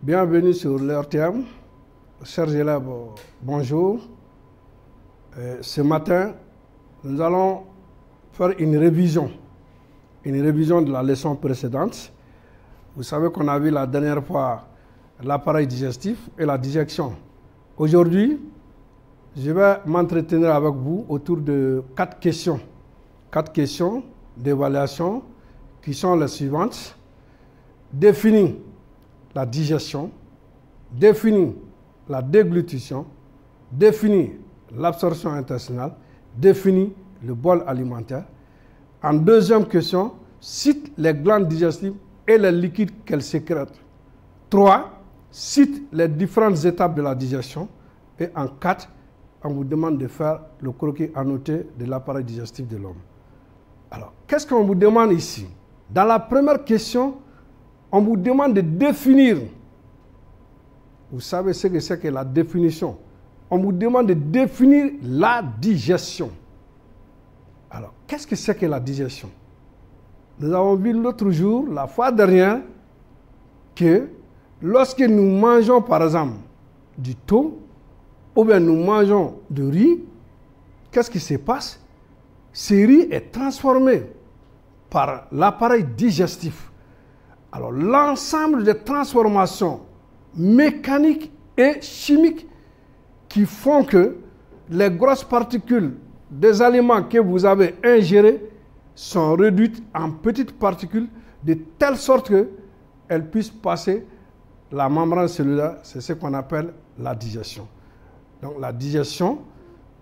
Bienvenue sur l'RTM. Chers élèves, bonjour. Ce matin, nous allons faire une révision de la leçon précédente. Vous savez qu'on a vu la dernière fois l'appareil digestif et la digestion. Aujourd'hui, je vais m'entretenir avec vous autour de 4 questions. 4 questions d'évaluation qui sont les suivantes. Définir la digestion, définir la déglutition, définir l'absorption intestinale, définir le bol alimentaire. En deuxième question, cite les glandes digestives et les liquides qu'elles sécrètent. 3. Cite les différentes étapes de la digestion. Et en 4, on vous demande de faire le croquis annoté de l'appareil digestif de l'homme. Alors, qu'est-ce qu'on vous demande ici? Dans la première question, on vous demande de définir. Vous savez ce que c'est que la définition. On vous demande de définir la digestion. Alors, qu'est-ce que c'est que la digestion? Nous avons vu l'autre jour, la fois dernière, que lorsque nous mangeons, par exemple, du thon, ou bien nous mangeons du riz, qu'est-ce qui se passe? Ce riz est transformé par l'appareil digestif. Alors, l'ensemble des transformations mécaniques et chimiques qui font que les grosses particules des aliments que vous avez ingérés sont réduites en petites particules de telle sorte qu'elles puissent passer la membrane cellulaire. C'est ce qu'on appelle la digestion. Donc, la digestion,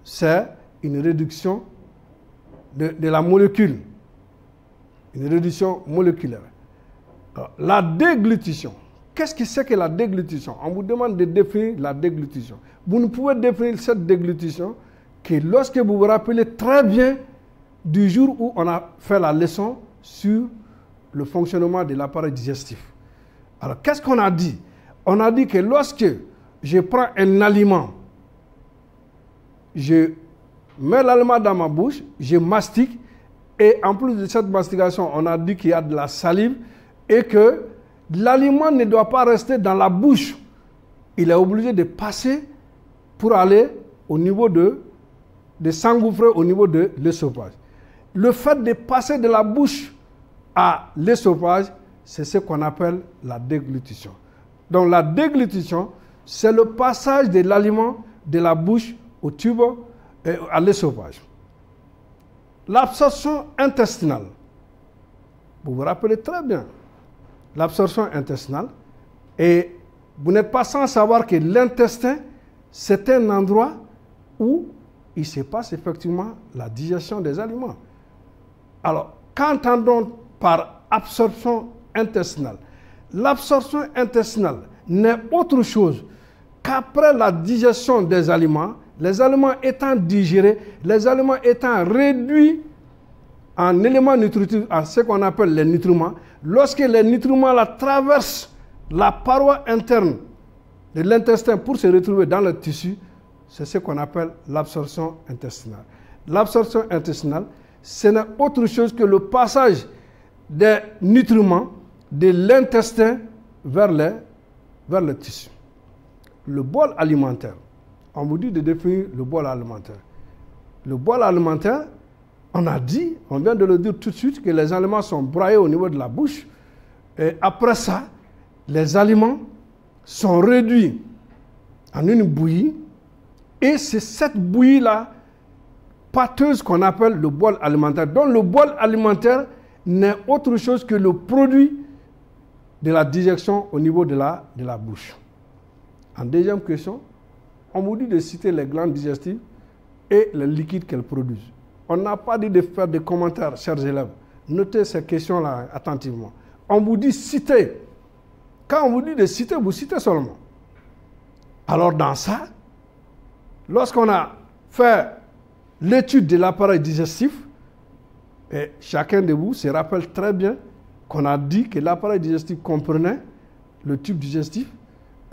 c'est une réduction de la molécule, une réduction moléculaire. Alors, la déglutition. Qu'est-ce que c'est que la déglutition? On vous demande de définir la déglutition. Vous ne pouvez définir cette déglutition que lorsque vous vous rappelez très bien du jour où on a fait la leçon sur le fonctionnement de l'appareil digestif. Alors, qu'est-ce qu'on a dit? On a dit que lorsque je prends un aliment, je mets l'aliment dans ma bouche, je mastique, et en plus de cette mastication, on a dit qu'il y a de la salive, et que l'aliment ne doit pas rester dans la bouche. Il est obligé de passer pour aller au niveau de s'engouffrer au niveau de l'œsophage. Le fait de passer de la bouche à l'œsophage, c'est ce qu'on appelle la déglutition. Donc la déglutition, c'est le passage de l'aliment de la bouche au tube et à l'œsophage. L'absorption intestinale. Vous vous rappelez très bien. L'absorption intestinale, et vous n'êtes pas sans savoir que l'intestin, c'est un endroit où il se passe effectivement la digestion des aliments. Alors, qu'entendons par absorption intestinale? L'absorption intestinale n'est autre chose qu'après la digestion des aliments, les aliments étant digérés, les aliments étant réduits en éléments nutritifs, en ce qu'on appelle les nutriments, lorsque les nutriments la traversent la paroi interne de l'intestin pour se retrouver dans le tissu, c'est ce qu'on appelle l'absorption intestinale. L'absorption intestinale, ce n'est autre chose que le passage des nutriments de l'intestin vers le tissu. Le bol alimentaire. On vous dit de définir le bol alimentaire. Le bol alimentaire, on a dit, on vient de le dire tout de suite, que les aliments sont broyés au niveau de la bouche. Et après ça, les aliments sont réduits en une bouillie. Et c'est cette bouillie-là, pâteuse, qu'on appelle le bol alimentaire. Donc le bol alimentaire n'est autre chose que le produit de la digestion au niveau de la bouche. En deuxième question, on vous dit de citer les glandes digestives et les liquides qu'elles produisent. On n'a pas dit de faire des commentaires, chers élèves. Notez ces questions-là attentivement. On vous dit citer. Quand on vous dit de citer, vous citez seulement. Alors dans ça, lorsqu'on a fait l'étude de l'appareil digestif, et chacun de vous se rappelle très bien qu'on a dit que l'appareil digestif comprenait le tube digestif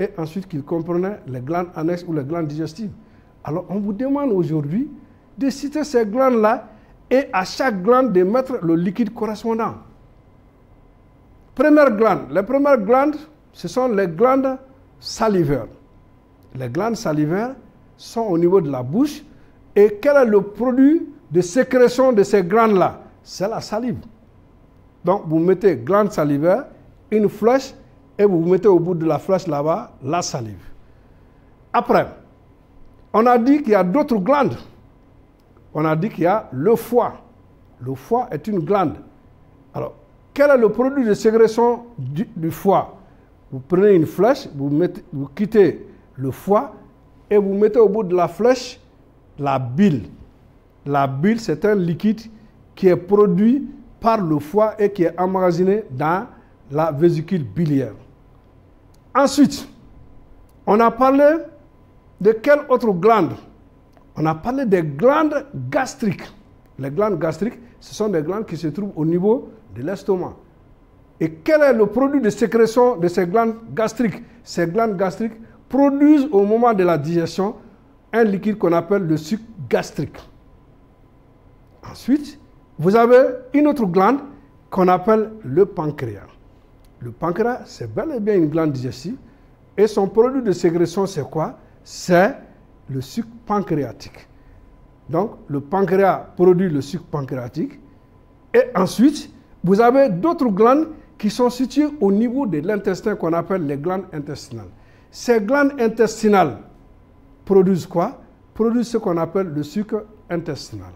et ensuite qu'il comprenait les glandes annexes ou les glandes digestives. Alors on vous demande aujourd'hui de citer ces glandes-là et à chaque glande de mettre le liquide correspondant. Première glande. Les premières glandes ce sont les glandes salivaires. Les glandes salivaires sont au niveau de la bouche. Et quel est le produit de sécrétion de ces glandes-là? C'est la salive. Donc, vous mettez glande salivaire, une flèche, et vous mettez au bout de la flèche là-bas la salive. Après, on a dit qu'il y a d'autres glandes. On a dit qu'il y a le foie. Le foie est une glande. Alors, quel est le produit de sécrétion du foie? Vous prenez une flèche, vous quittez le foie et vous mettez au bout de la flèche la bile. La bile, c'est un liquide qui est produit par le foie et qui est emmagasiné dans la vésicule biliaire. Ensuite, on a parlé de quelle autre glande? On a parlé des glandes gastriques. Les glandes gastriques, ce sont des glandes qui se trouvent au niveau de l'estomac. Et quel est le produit de sécrétion de ces glandes gastriques? Ces glandes gastriques produisent au moment de la digestion un liquide qu'on appelle le suc gastrique. Ensuite, vous avez une autre glande qu'on appelle le pancréas. Le pancréas, c'est bel et bien une glande digestive. Et son produit de sécrétion, c'est quoi? C'est le suc pancréatique. Donc, le pancréas produit le suc pancréatique. Et ensuite, vous avez d'autres glandes qui sont situées au niveau de l'intestin qu'on appelle les glandes intestinales. Ces glandes intestinales produisent quoi? Produisent ce qu'on appelle le sucre intestinal.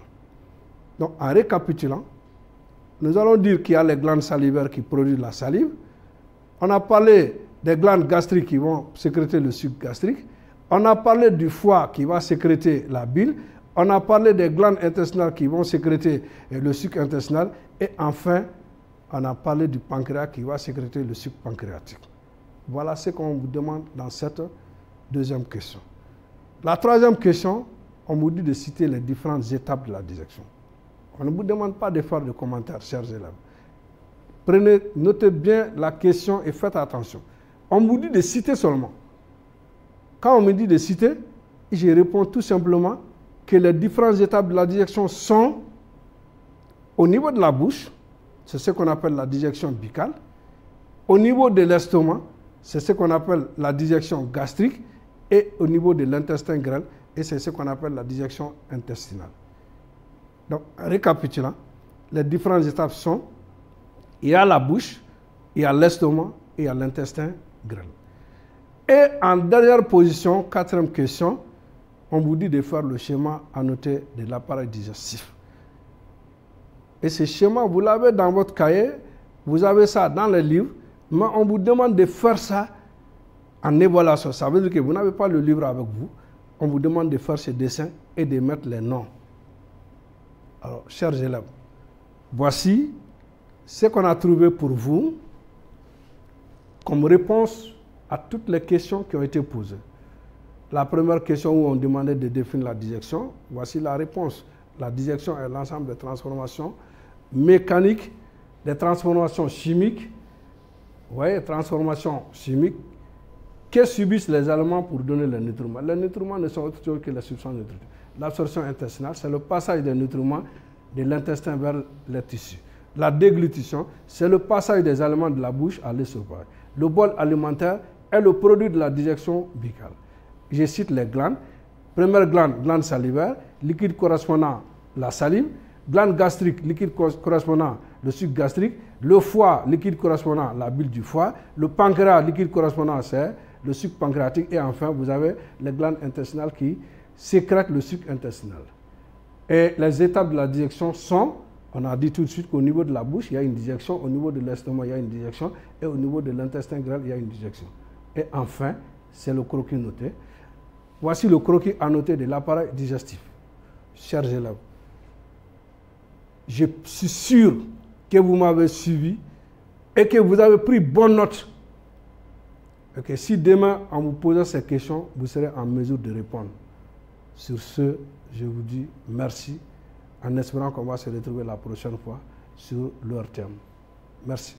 Donc, en récapitulant, nous allons dire qu'il y a les glandes salivaires qui produisent la salive. On a parlé des glandes gastriques qui vont sécréter le sucre gastrique. On a parlé du foie qui va sécréter la bile. On a parlé des glandes intestinales qui vont sécréter le sucre intestinal. Et enfin, on a parlé du pancréas qui va sécréter le sucre pancréatique. Voilà ce qu'on vous demande dans cette deuxième question. La troisième question, on vous dit de citer les différentes étapes de la digestion. On ne vous demande pas de faire de commentaires, chers élèves. Notez bien la question et faites attention. On vous dit de citer seulement. Quand on me dit de citer, je réponds tout simplement que les différentes étapes de la digestion sont au niveau de la bouche, c'est ce qu'on appelle la digestion buccale. Au niveau de l'estomac, c'est ce qu'on appelle la digestion gastrique. Et au niveau de l'intestin grêle, et c'est ce qu'on appelle la digestion intestinale. Donc, récapitulant, les différentes étapes sont, il y a la bouche, il y a l'estomac et il y a l'intestin grêle. Et en dernière position, quatrième question, on vous dit de faire le schéma annoté de l'appareil digestif. Et ce schéma, vous l'avez dans votre cahier, vous avez ça dans les livres, mais on vous demande de faire ça en évaluation. Ça veut dire que vous n'avez pas le livre avec vous. On vous demande de faire ce dessin et de mettre les noms. Alors, chers élèves, voici ce qu'on a trouvé pour vous comme réponse à toutes les questions qui ont été posées. La première question où on demandait de définir la digestion, voici la réponse. La digestion est l'ensemble des transformations mécaniques, des transformations chimiques, vous voyez, transformations chimiques, que subissent les aliments pour donner les nutriments. Les nutriments ne sont autre chose que les substances nutritives. L'absorption intestinale, c'est le passage des nutriments de l'intestin vers les tissus. La déglutition, c'est le passage des aliments de la bouche à l'estomac. Le bol alimentaire est le produit de la digestion buccale. Je cite les glandes. Première glande, glande salivaire, liquide correspondant la salive. Glande gastrique, liquide correspondant le suc gastrique. Le foie, liquide correspondant la bile du foie. Le pancréas, liquide correspondant c'est le sucre pancréatique. Et enfin, vous avez les glandes intestinales qui sécrètent le sucre intestinal. Et les étapes de la digestion sont, on a dit tout de suite qu'au niveau de la bouche, il y a une digestion. Au niveau de l'estomac, il y a une digestion. Et au niveau de l'intestin grêle, il y a une digestion. Et enfin, c'est le croquis noté. Voici le croquis annoté de l'appareil digestif. Chers élèves, je suis sûr que vous m'avez suivi et que vous avez pris bonne note. Et que si demain, en vous posant ces questions, vous serez en mesure de répondre. Sur ce, je vous dis merci, en espérant qu'on va se retrouver la prochaine fois sur leur thème. Merci.